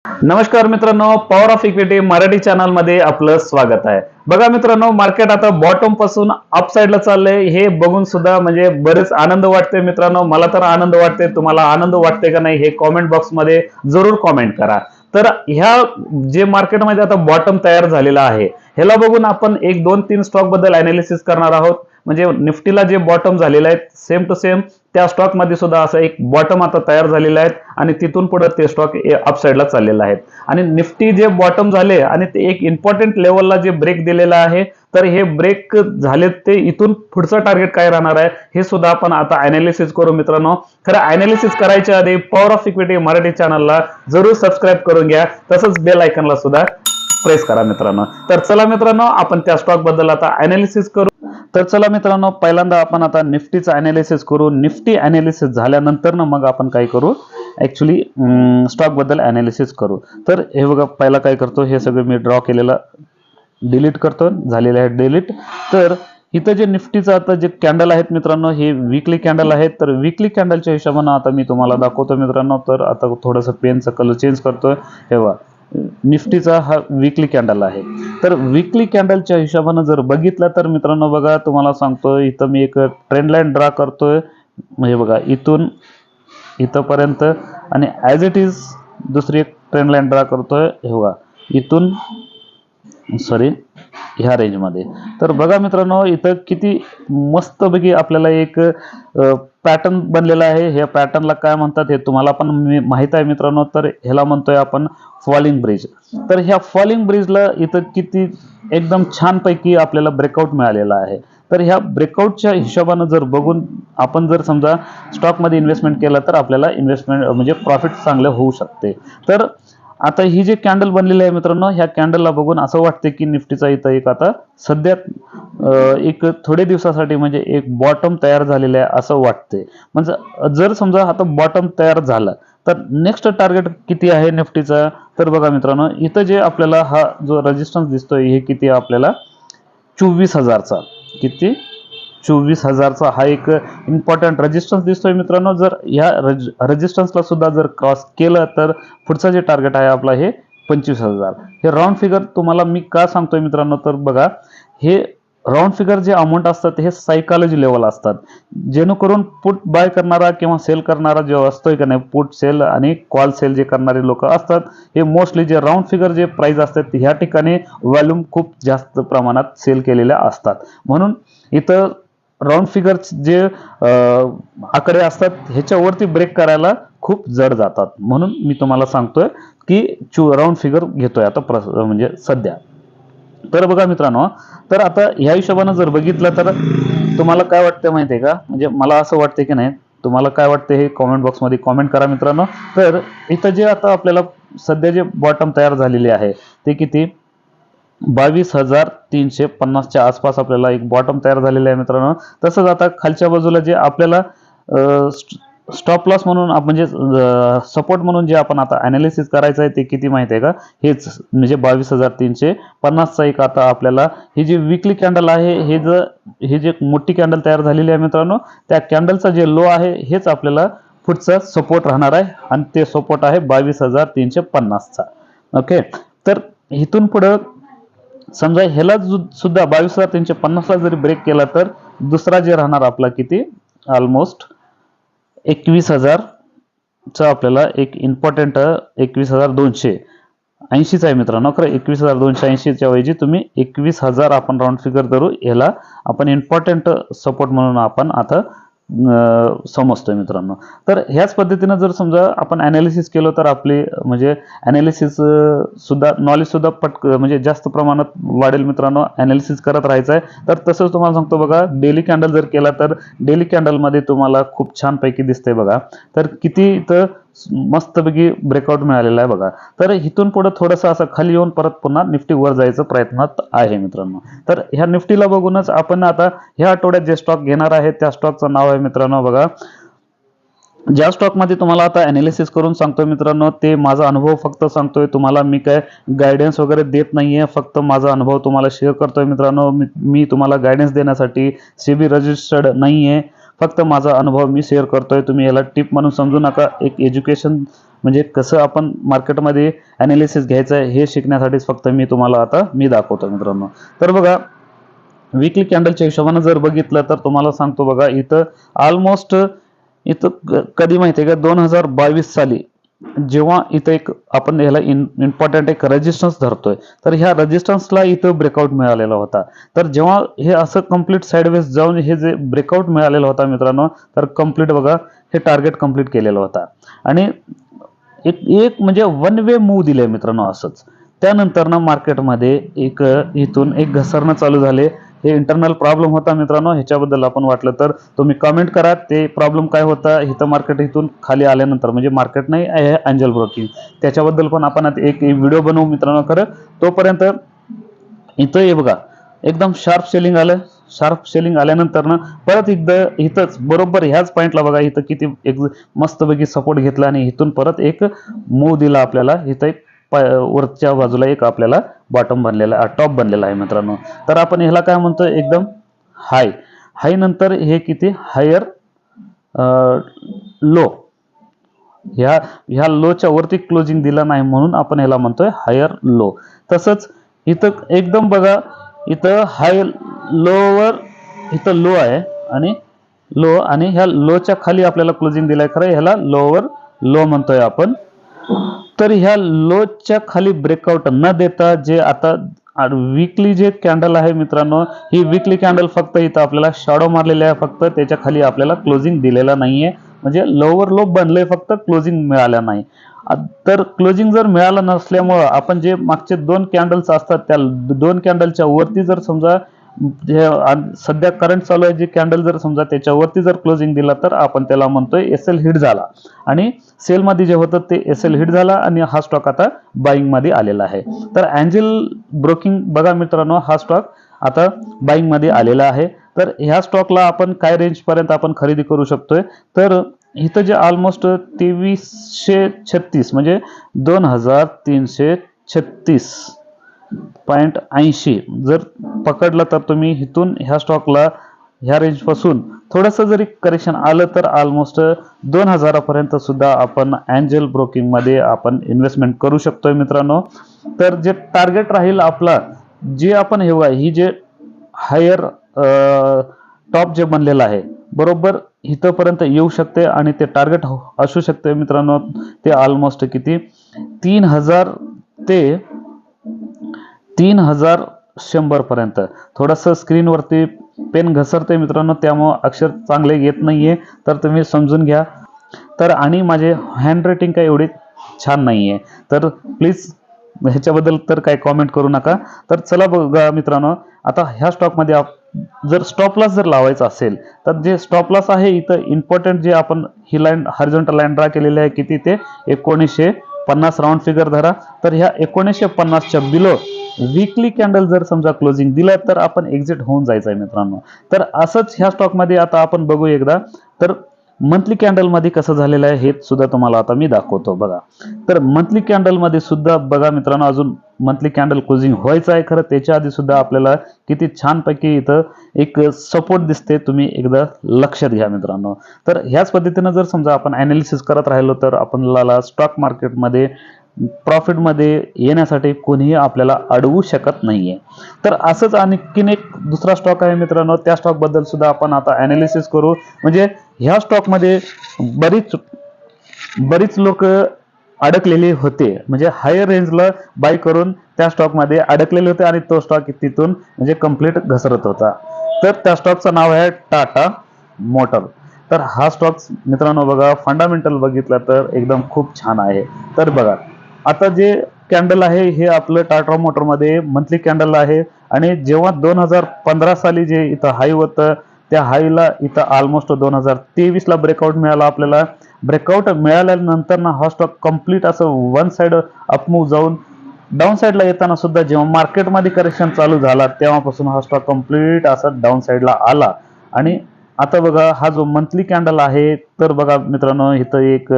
नमस्कार मित्रांनो, power of equity Marathi channel मध्ये आपलं स्वागत आहे. बघा मित्रांनो, मार्केट आता बॉटम पासून अप साइडला चाललंय. हे बघून सुद्धा म्हणजे बरेच आनंद वाटते मित्रांनो. मला तर आनंद वाटते. तुम्हाला आनंद वाटते का नाही हे कॉमेंट बॉक्स मध्ये जरूर कॉमेंट करा. तर ह्या जे मार्केटमध्ये आता बॉटम तयार झालेला आहे, ह्याला बघून आपण एक दोन तीन स्टॉक बद्दल अनालिसिस करणार आहोत. म्हणजे निफ्टीला जे बॉटम झालेलं आहे सेम टू सेम त्या स्टॉक मध्ये सुद्धा असं एक बॉटम आता तयार झालेला आहे आणि तिथून पुढे ते स्टॉक अपसाइडला चाललेला आहे. आणि निफ्टी जे बॉटम झाले आणि ते एक इम्पॉर्टंट लेवलला जे ब्रेक दिलेला आहे, तर हे ब्रेक झाले ते इथून पुढचं टार्गेट काय राहणार आहे हे सुद्धा आपण आता अनालिसिस करू मित्रांनो. खरं अनालिसिस करायच्या आधी पॉवर ऑफ इक्विटी मराठी चॅनलला जरूर सबस्क्राईब करून घ्या, तसंच बेल आयकॉनला सुद्धा प्रेस करा मित्रांनो. तर चला मित्रांनो, आपण त्या स्टॉक बद्दल आता अनालिसिस करू. तर चला मित्रांनो, पहिल्यांदा आपण आता निफ्टीचा अनालिसिस करू. निफ्टी अनालिसिस झाल्यानंतर ना मग आपण काय करू, ऍक्च्युली स्टॉक बद्दल अनालिसिस करू. तर हे बघा, पहिला काय करतो, हे सगळं मी ड्रॉ केलेलं डिलीट करतो, झालेलं आहे डिलीट. तर इथं जे निफ्टीचं आता जे कॅन्डल आहेत मित्रांनो, हे वीकली कॅन्डल आहेत. तर वीकली कॅन्डलच्या हिशोबानं आता मी तुम्हाला दाखवतो मित्रांनो. तर आता थोडंसं पेनचा कलर चेंज करतोय. हे बघा, निफ्टीचा हा वीकली कॅन्डल आहे. तर वीकली कॅन्डलच्या हिशोबानं जर बघितलं तर मित्रांनो बघा, तुम्हाला सांगतो, इथं मी एक ट्रेंड लाईन ड्रा करतोय. म्हणजे बघा, इथून इथंपर्यंत आणि ॲज इट इज दुसरी एक ट्रेंड लाईन ड्रा करतोय. हे बघा, इथून सॉरी ह्या रेंजमध्ये. तर बघा मित्रांनो, इथं किती मस्तपैकी आपल्याला एक पॅटर्न बनलेला आहे. ह्या पॅटर्नला काय म्हणतात हे तुम्हाला पण माहित आहे मित्रांनो. तर ह्याला म्हणतोय आपण फॉलिंग ब्रिज. तर ह्या फॉलिंग ब्रिजला इथं किती एकदम छानपैकी आपल्याला ब्रेकआउट मिळालेला आहे. तर ह्या ब्रेकआउटच्या हिशोबानं जर बघून आपण जर समजा स्टॉकमध्ये इन्व्हेस्टमेंट केलं तर आपल्याला इन्व्हेस्टमेंट म्हणजे प्रॉफिट चांगलं होऊ शकते. तर आता ही जे कॅन्डल बनलेली आहे मित्रांनो, ह्या कॅन्डलला बघून असं वाटते की निफ्टीचा इथं एक आता सध्या एक थोडे दिवसासाठी म्हणजे एक बॉटम तयार झालेलं आहे असं वाटते. म्हणजे जर समजा आता बॉटम तयार झाला तर नेक्स्ट टार्गेट किती आहे निफ्टीचा. तर बघा मित्रांनो, इथं जे आपल्याला हा जो रेजिस्टन्स दिसतोय हे किती आहे आपल्याला 24,000चा. किती? 24,000चा हा एक इम्पॉर्टंट रेजिस्टन्स दिसतोय मित्रांनो. जर ह्या रेजिस्टन्सला सुद्धा जर क्रॉस केलं तर पुढचं जे टार्गेट आहे आपला हे 25,000. हे राऊंड फिगर तुम्हाला मी का सांगतोय मित्रांनो, तर बघा, हे राऊंड फिगर जे अमाऊंट असतात हे सायकॉलॉजी लेवल असतात. जेणेकरून पुट बाय करणारा किंवा सेल करणारा जो असतोय का नाही, पुट सेल आणि कॉल सेल जे करणारे लोक असतात, हे मोस्टली जे राऊंड फिगर जे प्राइस असतात ह्या ठिकाणी व्हॉल्यूम खूप जास्त प्रमाणात सेल केलेल्या असतात. म्हणून इथं राऊंड फिगर जे आकडे असतात ह्याच्यावरती ब्रेक करायला खूप जड जातात. म्हणून मी तुम्हाला सांगतोय की राऊंड फिगर घेतोय आता म्हणजे सध्या. तर बघा मित्रांनो, तर आता ह्या हिशोबानं जर बघितलं तर तुम्हाला काय वाटतं माहिती आहे का, म्हणजे मला असं वाटतं की नाही, तुम्हाला काय वाटतं हे कॉमेंट बॉक्समध्ये कॉमेंट करा मित्रांनो. तर इथं जे आता आपल्याला सध्या जे बॉटम तयार झालेले आहे ते किती, 22,350च्या आसपास आपल्याला एक बॉटम तयार झालेलं आहे मित्रांनो. तसंच आता खालच्या बाजूला जे आपल्याला स्टॉप लॉस म्हणून म्हणजे सपोर्ट म्हणून जे आपण आता अनालिसिस करायचं आहे ते किती माहिती आहे का, हेच म्हणजे 22,350चा एक आता आपल्याला ही जी वीकली कॅन्डल आहे, हे जे मोठी कॅन्डल तयार झालेली आहे मित्रांनो, त्या कॅन्डलचा जे लो आहे हेच आपल्याला पुढचा सपोर्ट राहणार आहे आणि ते सपोर्ट आहे 22,350चा. ओके. तर इथून पुढं समजा ह्याला सुद्धा 22,350ला जरी ब्रेक केला तर दुसरा जे राहणार आपला किती, ऑलमोस्ट 21,000चा आपल्याला एक इम्पॉर्टंट 21,280चा आहे मित्रांनो. खरं 21,280च्या ऐवजी तुम्ही 21,000 आपण राऊंड फिगर धरू, ह्याला आपण इम्पॉर्टंट सपोर्ट म्हणून आपण आता समजतोय मित्रांनो. तर ह्याच पद्धतीनं जर समजा आपण अनालिसिस केलं तर आपली म्हणजे अनालिसिस सुद्धा नॉलेज सुद्धा म्हणजे जास्त प्रमाणात वाढेल मित्रांनो. अनालिसिस करत राहायचं आहे. तर तसंच तुम्हाला सांगतो बघा, डेली कॅन्डल जर केला तर डेली कॅन्डलमध्ये तुम्हाला खूप छानपैकी दिसतंय बघा. तर किती इथं मस्तपैकी ब्रेकआउट मिळालेला आहे बघा. तर इथून पुढे थोडंसं असं खाली येऊन परत पुन्हा निफ्टी वर जायचं प्रयत्नात आहे मित्रांनो. तर ह्या निफ्टीला बघूनच आपण आता ह्या आठवड्यात जे स्टॉक घेणार आहे त्या स्टॉकचं नाव आहे मित्रांनो बघा, ज्या स्टॉकमध्ये तुम्हाला आता अनालिसिस करून सांगतोय मित्रांनो, ते माझा अनुभव फक्त सांगतोय तुम्हाला. मी काय गायडन्स वगैरे देत नाहीये, फक्त माझा अनुभव तुम्हाला शेअर करतोय मित्रांनो. मी तुम्हाला गायडन्स देण्यासाठी सेबी रजिस्टर्ड नाहीये, फक्त माझा अनुभव मी शेअर करतोय. तुम्ही याला टिप म्हणून समजू नका, एक एज्युकेशन म्हणजे कसं आपण मार्केटमध्ये ॲनालिसिस घ्यायचं आहे हे शिकण्यासाठीच फक्त मी तुम्हाला आता दाखवतो मित्रांनो. तर बघा वीकली कॅन्डलच्या हिशोबानं जर बघितलं तर तुम्हाला सांगतो बघा, इथं ऑलमोस्ट कधी माहिती आहे का, 2022 साली जेव्हा इथं एक आपण ह्याला इम्पॉर्टंट एक रेजिस्टन्स धरतोय, तर ह्या रेजिस्टन्सला इथं ब्रेकआउट मिळालेला होता. तर जेव्हा हे असं कम्प्लीट साईडवेज जाऊन हे जे ब्रेकआउट मिळालेला होता मित्रांनो, तर कम्प्लीट बघा हे टार्गेट कम्प्लीट केलेलं होता आणि एक एक म्हणजे वन वे मूव्ह दिले मित्रांनो असंच. त्यानंतर ना मार्केटमध्ये एक इथून एक घसरणं चालू झाले. हे इंटरनल प्रॉब्लेम होता मित्रांनो, ह्याच्याबद्दल आपण वाटलं तर तुम्ही कमेंट करा ते प्रॉब्लेम काय होता. इथं मार्केट इथून खाली आल्यानंतर म्हणजे मार्केट नाही आहे एंजल ब्रोकिंग, त्याच्याबद्दल पण आपण आता एक व्हिडिओ बनवू मित्रांनो. खरं तोपर्यंत इथं हे बघा एकदम शार्प सेलिंग आलं. शार्प सेलिंग आल्यानंतर ना परत एकदा इथंच बरोबर ह्याच पॉईंटला बघा इथं किती एक मस्तपैकी सपोर्ट घेतला आणि इथून परत एक मूव दिला आपल्याला. इथं एक वरच्या बाजूला एक आपल्याला बॉटम बनलेला टॉप बनलेला आहे मित्रांनो. तर आपण ह्याला काय म्हणतो, एकदम हाय. हाय नंतर हे किती हायर लो, ह्या लोच्या वरती क्लोजिंग दिला नाही म्हणून आपण ह्याला म्हणतोय हायर लो. तसंच इथं एकदम बघा इथं हाय लोवर इथं लो आहे आणि लो आणि ह्या लोच्या खाली आपल्याला क्लोजिंग दिलाय. खरं ह्याला लोवर लो म्हणतोय आपण. तर ह्या लोच्या खाली ब्रेकआउट न देता जे आता वीकली जे कॅन्डल आहे मित्रांनो, ही वीकली कॅन्डल फक्त इथं आपल्याला शॅडो मारलेले आहे, फक्त त्याच्या खाली आपल्याला क्लोजिंग दिलेला नाहीये. म्हणजे लोवर लो बनलंय, फक्त क्लोजिंग मिळाल्या नाही. तर क्लोजिंग जर मिळालं नसल्यामुळं आपण जे मागचे 2 कॅन्डल्स असतात त्या 2 कॅन्डलच्या वरती जर समजा सध्या करंट चालू आहे जे कॅन्डल जर समजा त्याच्यावरती जर क्लोजिंग दिला तर आपण त्याला म्हणतोय एसएल हिट झाला. आणि सेल मध्ये जे होतं ते एसएल हिट झाला आणि हा स्टॉक आता बाईंग मध्ये आलेला आहे. तर एंजल ब्रोकिंग बघा मित्रांनो, हा स्टॉक आता बाईंग मध्ये आलेला आहे. तर ह्या स्टॉकला आपण काय रेंज पर्यंत आपण खरेदी करू शकतोय, तर इथं जे ऑलमोस्ट 2336 म्हणजे 2336.80 जर पकडलं तर तुम्ही इथून ह्या स्टॉकला ह्या रेंज पासून थोडंसं जरी करेक्शन आलं तर ऑलमोस्ट 2000 पर्यंत सुद्धा आपण एंजल ब्रोकिंग मध्ये आपण इन्व्हेस्टमेंट करू शकतोय मित्रांनो. तर जे टार्गेट राहील आपला, जे आपण हे ही जे हायर टॉप जे बनलेलं आहे बरोबर इथपर्यंत येऊ शकते आणि ते टार्गेट असू शकते मित्रांनो. ते ऑलमोस्ट किती 3000 ते 3100 पर्यंत. थोडंसं स्क्रीनवरती पेन घसरते मित्रांनो, त्यामुळे अक्षर चांगले येत नाहीये तर तुम्ही समजून घ्या. तर आणि माझे हँड रायटिंग काही एवढी छान नाहीये, तर प्लीज ह्याच्याबद्दल तर काही कॉमेंट करू नका. तर चला बघा मित्रांनो, आता ह्या स्टॉकमध्ये जर स्टॉप लॉस जर लावायचा असेल तर जे स्टॉप लॉस आहे इथं इम्पॉर्टंट जे आपण ही लाईन हॉरिझॉन्टल लाईन ड्रा केलेली आहे किती ते 1950 राऊंड फिगर धरा. तर ह्या 1950च्या बिलो वीकली कॅन्डल जर समजा क्लोजिंग दिलं तर आपण एक्झिट होऊन जायचं आहे मित्रांनो. तर असंच ह्या स्टॉकमध्ये आता आपण बघू एकदा. तर मंथली कॅन्डल मध्ये कसं झालेलं आहे हे सुद्धा तुम्हाला आता मी दाखवतो बघा. तर मंथली कॅन्डल मध्ये सुद्धा बघा मित्रांनो, अजून मंथली कॅन्डल क्लोजिंग व्हायचं आहे. खरं त्याच्या आधी सुद्धा आपल्याला किती छानपैकी इथं एक सपोर्ट दिसते, तुम्ही एकदा लक्षात घ्या मित्रांनो. तर ह्याच पद्धतीनं जर समजा आपण ॲनालिसिस करत राहिलो तर आपल्याला स्टॉक मार्केटमध्ये प्रॉफिटमध्ये येण्यासाठी कोणीही आपल्याला अडवू शकत नाहीये. तर असंच आणखीन एक दुसरा स्टॉक आहे मित्रांनो, त्या स्टॉक बद्दल सुद्धा आपण आता ॲनालिसिस करू. म्हणजे ह्या स्टॉकमध्ये बरीच लोक अडकलेले होते, म्हणजे हायर रेंजला बाय करून त्या स्टॉकमध्ये अडकलेले होते आणि तो स्टॉक तिथून म्हणजे कंप्लीट घसरत होता. तर त्या स्टॉकचं नाव आहे टाटा मोटर. तर हा स्टॉक मित्रांनो बघा फंडामेंटल बघितला तर एकदम खूप छान आहे. तर बघा आता जे कॅन्डल आहे हे आपलं टाटा मोटरमध्ये मंथली कॅन्डल आहे आणि जेव्हा 2015 साली जे इथं हाय होतं त्या हायला इथं ऑलमोस्ट 2023 ला ब्रेकआउट मिळाला आपल्याला. ब्रेकआउट मिळाल्यानंतर ना हा स्टॉक कंप्लीट असं वन साइड अपमूव्ह जाऊन डाऊन साइडला येताना सुद्धा जेव्हा मार्केटमध्ये करेक्शन चालू झाला तेव्हापासून हा स्टॉक कंप्लीट असा डाऊन साइडला आला. आणि आता बघा हा जो मंथली कॅन्डल आहे तर बघा मित्रांनो इथं एक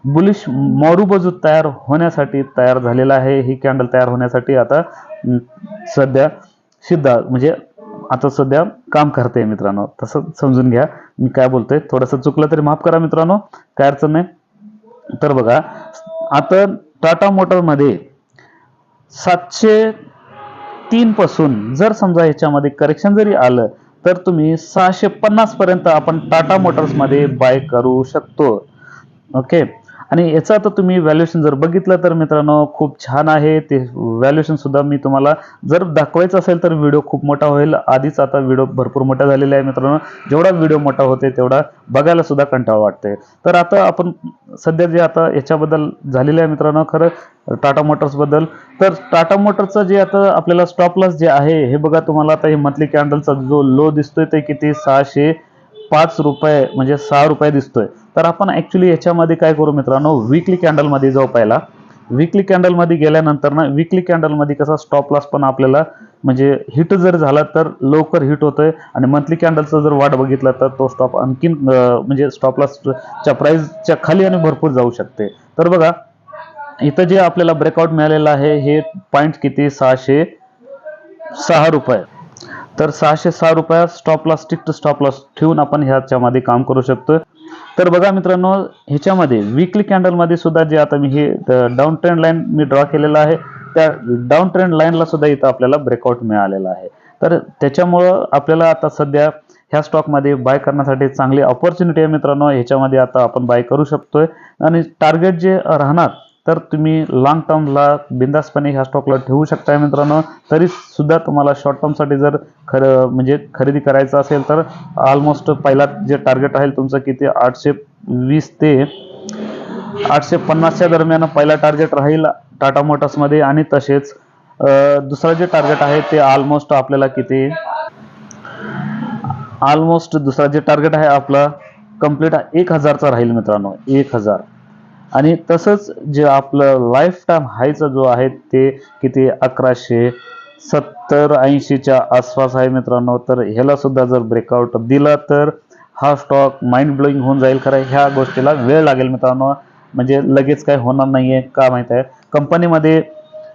बुलिश मोरू बाजू तयार झालेला आहे. ही कॅन्डल तयार होण्यासाठी आता सध्या म्हणजे आता सध्या काम करते मित्रांनो, तसं समजून घ्या. मी काय बोलतोय थोडंसं चुकलं तरी माफ करा मित्रांनो, काय अडचण नाही. तर बघा आता टाटा मोटरमध्ये 703 पासून जर समजा ह्याच्यामध्ये करेक्शन जरी आलं तर तुम्ही 650 पर्यंत आपण टाटा मोटर्स मध्ये बाय करू शकतो. ओके. आणि याचं आता तुम्ही व्हॅल्युएशन जर बघितलं तर मित्रांनो खूप छान आहे. ते व्हॅल्युएशन सुद्धा मी तुम्हाला जर दाखवायचं असेल तर व्हिडिओ खूप मोठा होईल. आधीच आता व्हिडिओ भरपूर मोठा झालेला आहे मित्रांनो. जेवढा व्हिडिओ मोठा होते तेवढा बघायला सुद्धा कंटाळा वाटते. तर आता आपण सध्या जे आता याच्याबद्दल झालेलं आहे मित्रांनो, खरं टाटा मोटर्स बद्दल, तर टाटा मोटरचं जे आता आपल्याला स्टॉप लॉस जे आहे हे बघा, तुम्हाला आता हे मंथली कॅन्डलचा जो लो दिसतोय ते किती 605 रुपये म्हणजे 6 रुपये दिसतोय. तर आपण ऍक्च्युली याच्यामध्ये काय करू मित्रांनो, वीकली कॅन्डल मध्ये जाऊ. पहिला वीकली कॅन्डल मध्ये गेल्यानंतर ना, वीकली कॅन्डल मध्ये कसा स्टॉप लॉस पण आपल्याला म्हणजे हिट जर झाला तर लवकर हिट होतोय, आणि मंथली कॅन्डलचा जर वाट बघितला तर तो स्टॉप आणखीन म्हणजे स्टॉप लॉसच्या प्राइसच्या खाली आणि भरपूर जाऊ शकते. तर बघा इथं जे आपल्याला ब्रेकआउट मिळालेलं आहे हे पॉइंट किती 606 रुपये. तर 606 रुपयात stop loss, strict stop loss ठेवून आपण ह्याच्यामध्ये काम करू शकतो. तर बघा मित्रांनो, ह्याच्यामध्ये वीकली कॅन्डल मध्ये सुद्धा जे आता मी हे डाऊन ट्रेंड लाईन मी ड्रॉ केलेला आहे, त्या डाऊन ट्रेंड लाईनला सुद्धा इथं आपल्याला ब्रेकआउट मिळालेला आहे. तर त्याच्यामुळं आपल्याला आता सध्या ह्या स्टॉकमध्ये बाय करण्यासाठी चांगली ऑपॉर्च्युनिटी आहे मित्रांनो. ह्याच्यामध्ये आता आपण बाय करू शकतोय, आणि टार्गेट जे राहणार तर तुम्ही लॉंग टर्मला बिंदासपणे ह्या स्टॉकला ठेवू शकताय मित्रांनो. तरी सुद्धा तुम्हाला शॉर्ट टर्मसाठी जर म्हणजे खरेदी करायचं असेल तर ऑलमोस्ट पहिला जे टार्गेट राहील तुमचं किती 820 ते 850च्या दरम्यान पहिला टार्गेट राहील टाटा मोटर्स मध्ये. आणि तसेच दुसरं जे टार्गेट आहे ते ऑलमोस्ट आपल्याला किती दुसरा जे टार्गेट आहे आपला कंप्लीट 1000चा राहील मित्रांनो, 1000. आणि तसंच जे आपलं लाईफ टाइम हायचा जो आहे ते किती 1170-80च्या आसपास आहे मित्रांनो. तर ह्याला सुद्धा जर ब्रेकआउट दिला तर हा स्टॉक माइंड ब्लोईंग होऊन जाईल. खरं ह्या गोष्टीला वेळ लागेल मित्रांनो, म्हणजे लगेच काय होणार नाहीये. का माहित आहे, कंपनीमध्ये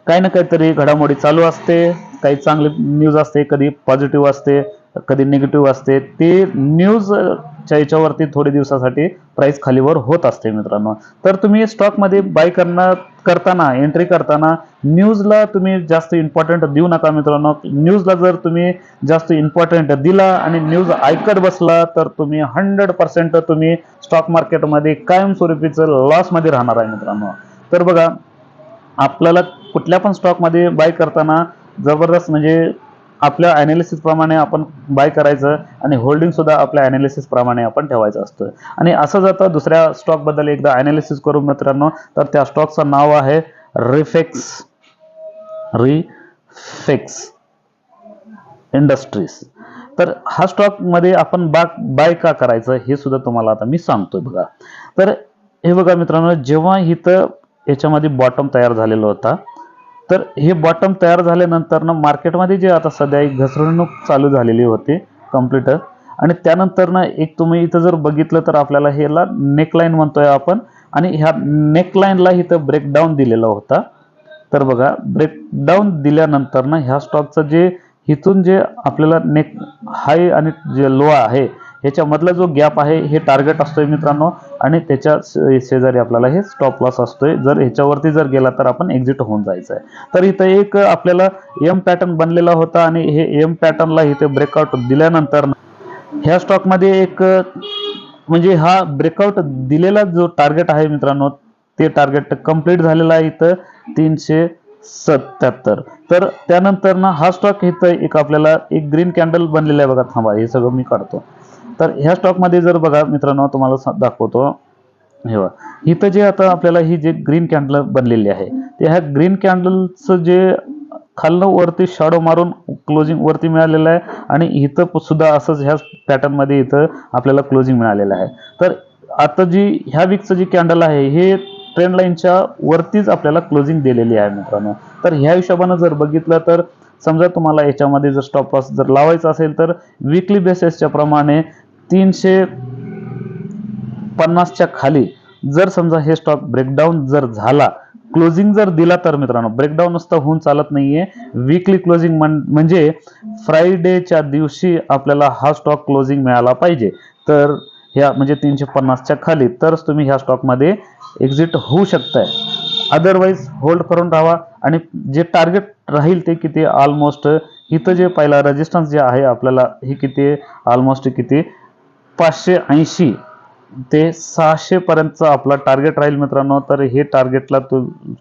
काही ना काहीतरी घडामोडी चालू असते, काही चांगली न्यूज असते, कधी पॉझिटिव्ह असते, कधी निगेटिव्ह असते. ते न्यूजच्या याच्यावरती थोडे दिवसासाठी प्राइस खालीवर होत असते मित्रांनो. तर तुम्ही स्टॉकमध्ये बाय करताना एंट्री करताना न्यूजला तुम्ही जास्त इम्पॉर्टंट देऊ नका मित्रांनो. न्यूजला जर तुम्ही जास्त इम्पॉर्टंट दिला आणि न्यूज ऐकत बसला तर तुम्ही 100% तुम्ही स्टॉक मार्केटमध्ये कायमस्वरूपीचं लॉसमध्ये राहणार आहे मित्रांनो. तर बघा, आपल्याला कुठल्या पण स्टॉकमध्ये बाय करताना जबरदस्त म्हणजे आपल्या अनालिसिस प्रमाणे आपण बाय करायचं, आणि होल्डिंग सुद्धा आपल्या अनालिसिस प्रमाणे आपण ठेवायचं असतं. आणि असं जातं दुसऱ्या स्टॉक बद्दल एकदा अनालिसिस करू मित्रांनो, तर त्या स्टॉकचं नाव आहे रिफेक्स इंडस्ट्रीज. तर हा स्टॉक मध्ये आपण बाय का करायचं हे सुद्धा तुम्हाला आता मी सांगतोय बघा. तर हे बघा मित्रांनो, जेव्हा इथं याच्यामध्ये बॉटम तयार झालेला होता, तर हे बॉटम तयार झाल्यानंतर ना मार्केटमध्ये जे आता सध्या एक घसरणूक चालू झालेली होती कम्प्लीट, आणि त्यानंतर ना एक तुम्ही इथं जर बघितलं तर आपल्याला ह्याला नेकलाईन म्हणतोय आपण, आणि ह्या नेकलाईनला इथं ब्रेकडाऊन दिलेला होता. तर बघा, ब्रेकडाऊन दिल्यानंतर ना ह्या स्टॉकचं जे इथून जे आपल्याला नेक हाय आणि जे लो आहे ह्याच्यामधला जो गॅप आहे हे टार्गेट असतोय मित्रांनो, आणि त्याच्या शेजारी आपल्याला हे स्टॉप लॉस असतोय. जर ह्याच्यावरती जर गेला तर आपण एक्झिट होऊन जायचं आहे. तर इथं एक आपल्याला एम पॅटर्न बनलेला होता, आणि हे एम पॅटर्नला इथे ब्रेकआउट दिल्यानंतर ह्या स्टॉकमध्ये एक म्हणजे हा ब्रेकआउट दिलेला जो टार्गेट आहे मित्रांनो, ते टार्गेट कंप्लीट झालेला आहे इथं 377. तर त्यानंतर ना हा स्टॉक इथं एक आपल्याला एक ग्रीन कॅन्डल बनलेला आहे बघा. थांबा, हे सगळं मी काढतो. तर ह्या स्टॉकमध्ये जर बघा मित्रांनो, तुम्हाला दाखवतो हे बघा, इथं जे आता आपल्याला ही जे ग्रीन कॅन्डल बनलेली आहे, ते ह्या ग्रीन कॅन्डलचं जे खालनं वरती शॅडो मारून क्लोजिंग वरती मिळालेलं आहे, आणि इथं सुद्धा असंच ह्या पॅटर्न मध्ये इथं आपल्याला क्लोजिंग मिळालेलं आहे. तर आता जी ह्या वीकचं जी कॅन्डल आहे हे ट्रेंड लाईनच्या वरतीच आपल्याला क्लोजिंग दिलेली आहे मित्रांनो. तर ह्या हिशोबानं जर बघितलं तर समजा तुम्हाला याच्यामध्ये जर स्टॉप लॉस जर लावायचा असेल तर वीकली बेसिसच्या प्रमाणे 350च्या खाली जर समजा हे स्टॉक ब्रेकडाऊन जर झाला, क्लोजिंग जर दिला तर मित्रांनो, ब्रेकडाऊन नुसतं होऊन चालत नाहीये. वीकली क्लोजिंग म्हणजे फ्रायडेच्या दिवशी आपल्याला हा स्टॉक क्लोजिंग मिळाला पाहिजे. तर ह्या म्हणजे 350च्या खाली तरच तुम्ही ह्या स्टॉकमध्ये एक्झिट होऊ शकताय. अदरवाईज होल्ड करून राहा. आणि जे टार्गेट राहील ते किती ऑलमोस्ट इथं जे पहिला रेजिस्टन्स जे आहे आपल्याला हे किती ऑलमोस्ट किती 580 ते 600 पर्यंतचा आपला टार्गेट राहील मित्रांनो. तर हे टार्गेटला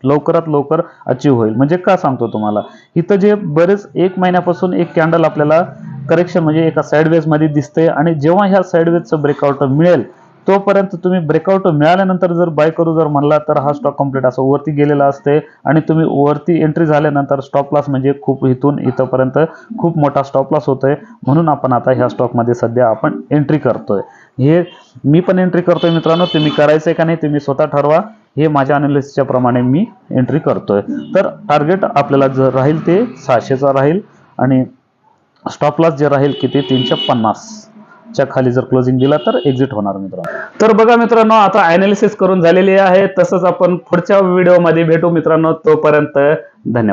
लवकरात लवकर अचीव होईल. म्हणजे का सांगतो तुम्हाला, इथं जे बरेच 1 महिन्यापासून एक कॅन्डल आपल्याला करेक्शन म्हणजे एका साइडवेज मध्ये दिसते आणि जेव्हा ह्या साइडवेजचं ब्रेकआउट मिळेल तोपर्यंत तुम्ही ब्रेकआउट मिळाल्यानंतर जर बाय करू जर म्हणला तर हा स्टॉक कंप्लीट असं वरती गेलेला असते आणि तुम्ही वरती एंट्री झाल्यानंतर स्टॉप लॉस म्हणजे खूप इथून इथपर्यंत खूप मोठा स्टॉप लॉस होतोय. म्हणून आपण आता ह्या स्टॉकमध्ये सध्या आपण एंट्री करतोय. हे मी पण एंट्री करतोय मित्रांनो, तुम्ही करायचंय का नाही तुम्ही स्वतः ठरवा. हे माझ्या अनालिसिसच्या प्रमाणे मी एंट्री करतोय. तर टार्गेट आपल्याला जर राहील ते 600चा राहील आणि स्टॉप लॉस जे राहील किती 350च्या खाली जर क्लोजिंग दिला तर एक्झिट होणार मित्रांनो. तर बघा मित्रांनो, आता अनालिसिस करून झालेली आहे. तसंच आपण पुढच्या व्हिडिओमध्ये भेटू मित्रांनो. तोपर्यंत धन्यवाद.